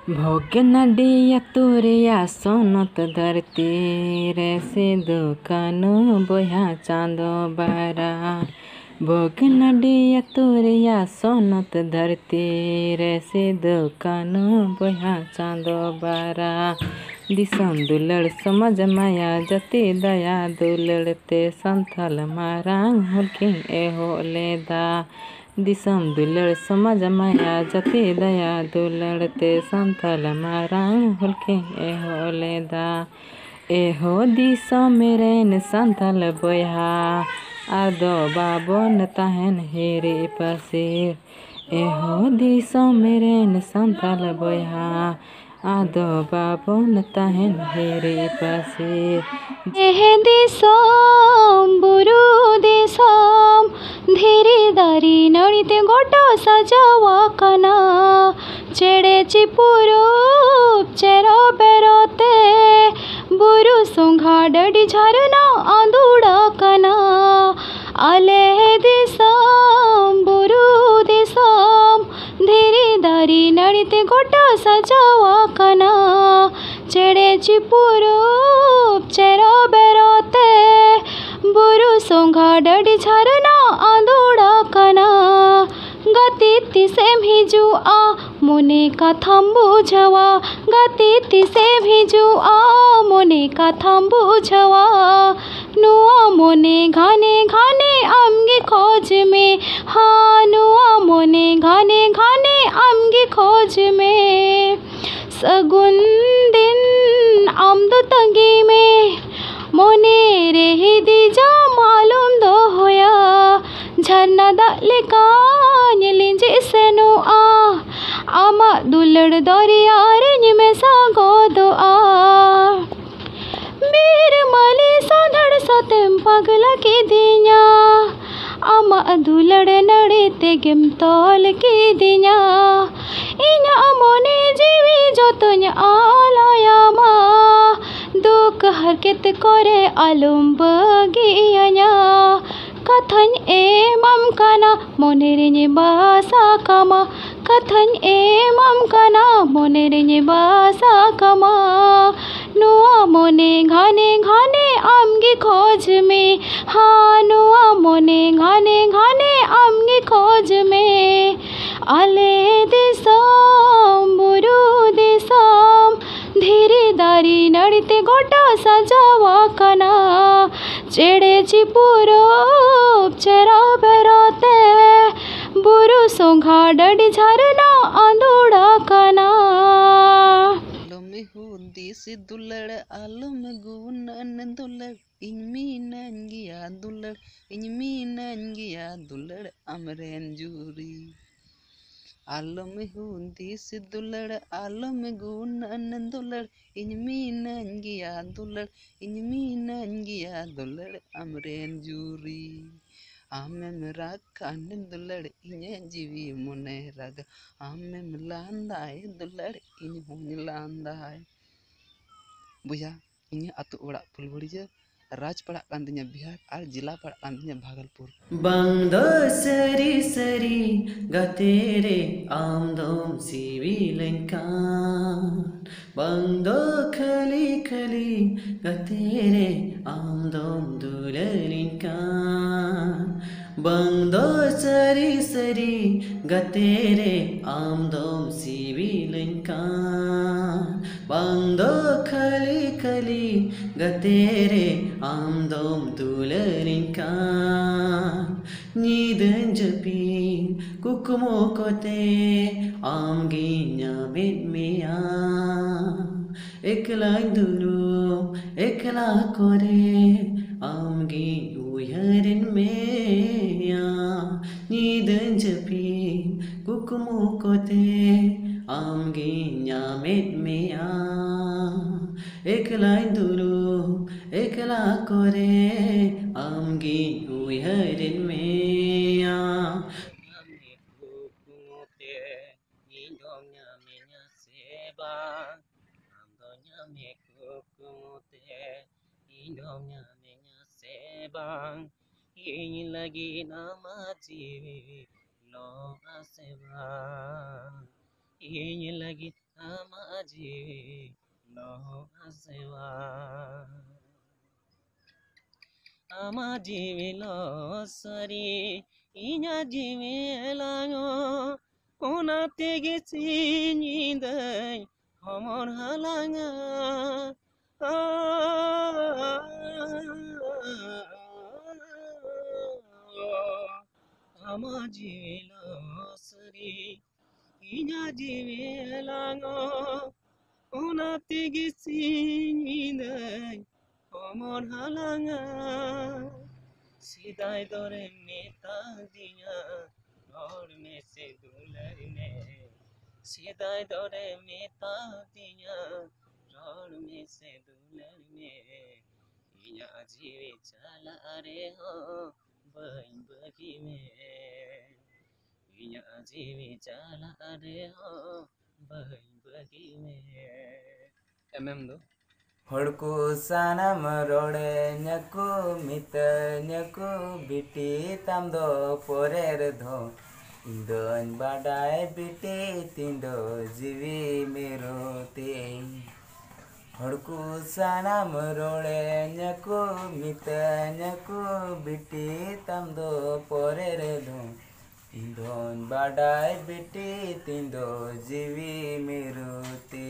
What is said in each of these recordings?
भोग नडिया तुरिया सोनत धरती रे से दुकानो बोया चांदो बारा। भोग नडिया तुरिया सोनत धरती रे से दुकानो बोया चांदो बारा। दिसम दुलड़ समझ माया जति दया दुलड़ते संथल मारांग हुलकिन एहो लेदा। दिसम दुलड़ समझ माया जति दया दुलड़ते संथल मारांग हुलकिन एहो लेदा। एहो दिसम मेरेन संथल बोया आदो बाबोन तहन हेरे पसीर। एहो दिसम मेरेन संथल बोया आदो बाबोन तहन हेरे पसीर। एह दिसम बुरु दिसम धीरे दारी नड़ीते गोटो सजावा कना। चेड़े चिपुरूप चेरो बेरोते बुरु सुंघा डडी झरना आंदूड़ा कना। आले दिसम बुरु दिसम धीरे दारी नड़ीते गोटो सजावा कना। चेड़े चिपुरूप चेरो बेरोते बुरु सोंघा डडी झरना आंदोड़ा कना। गति से भिजुआ मोने कथम बुझवा। गति से भिजुआ मोने कथम बुझवा। नुआ मोने घाने घाने आमगे खोज में। हाँ नुआ मोने घाने घाने आमगे खोज में। सगुन दिन आमदो तंगी में मोने रे दीजा मालूम दो होया। झरना दाले का लिंजे सेनो आमा दुलड़ दरिया रे में सागो दो बीर माली साधड़ सतेम पगला की दिया। आमा दुलड़ नड़े ते गेम तोल की दिया। इन्या मोने जीवी जो तुझ आलायामा दुख हरकत करे आलम बगियाnya। कथन ए मम कना मोने रेnye bahasa kama। कथन ए मम कना मोने रेnye bahasa kama। नुआ मोने घाने घाने आमगी खोज में। हाँ नुआ मोने घाने घाने आमगी खोज में। आले दिसम बुरु दिसम धीरे दारी नड़ीते गोटा सजावा कना। चेड़े चिपुरूप चेरा बेरोते बुरु सोंघा डडी झरना आंदोड़ा कना। Alome hundi si dular alome gunan dular inminan gia dular inminan gia dular amren juri. Alome hundi si dular alome gunan dular inminan gia dular amren juri. Ame merakan dular inya jiwi mone raga. Ame melandai dular ini honi landai. बुझा इन्हें अतु ओड़ा फुलबड़िया राज पड़ा कांदिया बिहार और जिला पड़ा कांदिया भागलपुर। बंदो सरी सरी गतेरे आमदोम सिविलंकान। बंदो खली खली गतेरे आमदोम दुललिंकान। बंदो सरी सरी गतेरे आमदोम सिविलंकान। बंदो खली खली गतेरे आमदोम दुललिंकान। Nidun japin kukumo kote amgi nyamit mea. Ekla dulu ekla kore amgi uyarin mea. Nidun japin kukumo kote amgi nyamit mea. Ekla dulu ekla kore amgi uyarin mea. Nyame kukumote indom nyame nyaseba. Ando nyame kukumote indom nyame nyaseba. Ini lagi nama jiwi lo aseba. Ini lagi Ama jiwi lo asewa Ama jiwi lo sari Inya jiwi lango Ona tegi sinyindai Homor halanga Ama jiwi lo sari Inya jiwi lango Ona tegi sinyindai Homor halanga Sidai dore meta diya Rod me se dular me Sidai dore meta diya Rod me se dular me Inya jiwi chala are ho Bain bagi me Inya jiwi chala are ho Bain bagi me do Hodku sanam rode nyaku mita nyaku biti tamdo porer dho Indon badai biti tindo jiwi mero te Hodku sanam rode nyaku mita nyaku biti tamdo porer dho Indon badai biti tindo jiwi mero te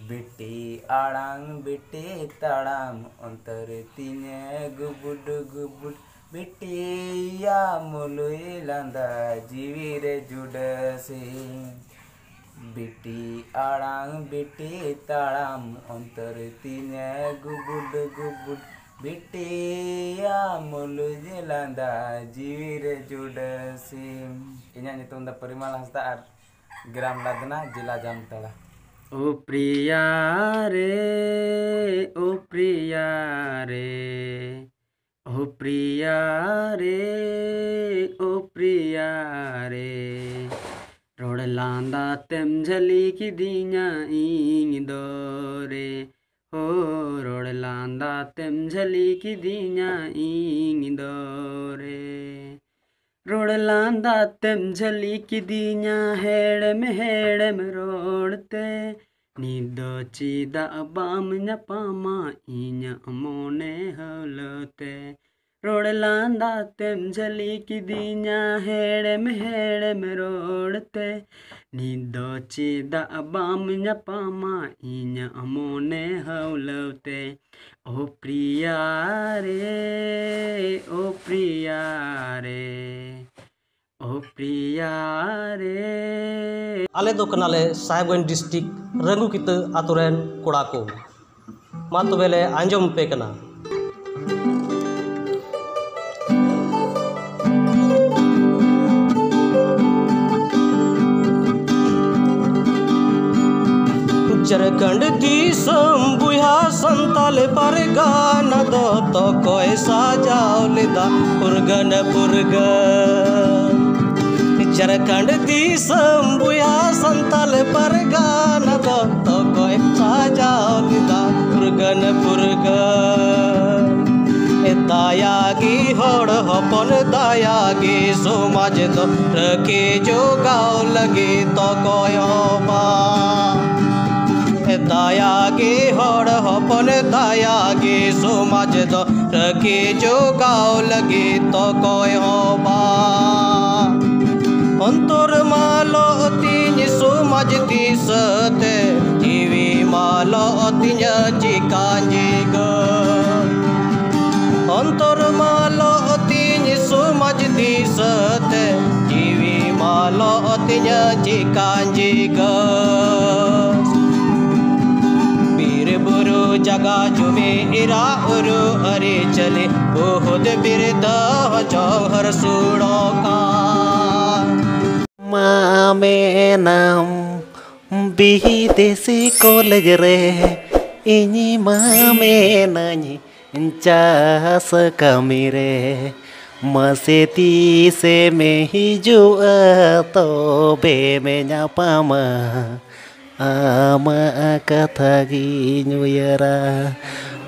Biti alang biti talang ontar tinya gubud gubud biti ya mului landa jiwire judase Biti alang biti talang ontar tinya gubud gubud biti ya mului landa jiwire judase Inya nyutung da Perimal Hastar Gram Ladna Jila Jamtala O priya re, o priya re, o priya re, o priya re. Rod landa tem jali ki dinya ing dore. O rod landa tem jali ki dinya ing dore. Rod landa tem jali ki dinya hedem rodte. Nido cida abam nyapama inya mone halote. Rod landa tem jali ki dinya hedem rodte. Nido cida abam nyapama inya mone halote. O priya re, o priya re, o priya re. आले दो कनाले Sahebganj district रंगू किता आतुरेन कोड़ा को मा तबेले आंजम पे कना झारखंड दिसम बुहा संताल परगाना दो तो कोई साजाव लेदा पुरगन पुरगन झारखंड दिसम बुहा संताल परगाना दो तो कोई साजाव लेदा पुरगन पुरगन दायागी होड़ हपन दायागी समाज दो रखे जोगाव लगे तो कोई होबा दायागी होड़ हपन दायागी समाज दो रखे जोगाव लगे तो कोई होबा अंतर मालो तीन समाज दिसते जीवी मालो तीन चिकांजी ग अंतर मालो तीन समाज दिसते जीवी मालो तीन चिकांजी ग बुरु जगा जुमे इरा उरु अरे चले बहुत बिरद जौहर सुड़ो का मामे नाम बिही देसी कॉलेज रे इनी मामे नानी चास कमी रे मसेती से में हिजुआ तो बे में न्यापामा ama kata ginyuyara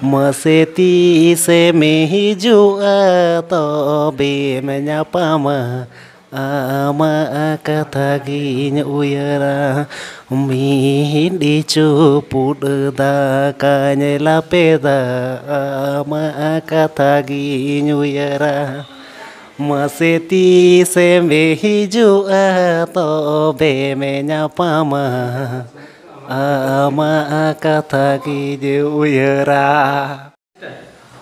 maseti se mehiju atau be menyapa ma Ama kata ginya uyara mi di cuput da kanya lapeda ama kata ginya uyara maseti sembe hiju atau be menyapa ma ama kata ginya uyara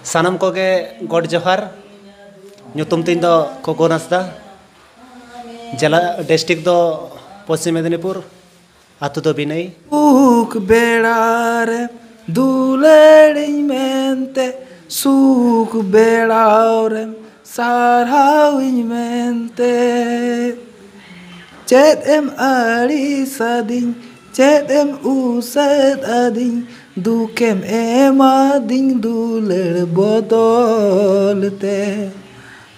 sanam koge god johar nyutum tin do kokonas da Jala district do Paschim Medinipur atu do Binai Suk belar dulerin mente suk belar sarhawin mente chet em ari sadin chet em usad adin dukem emadin duler bodolte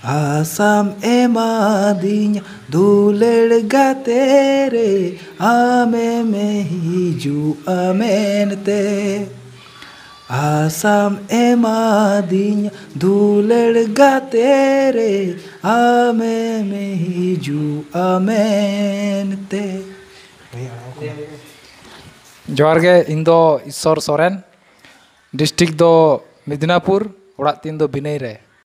Asam emadinha duler gatere ame me hiju amente Asam emadinha duler gatere ame me hiju amente जोहार गे इन दो ईश्वर Soren district दो मिदनापुर ओड़ा तीन दो बिनई रे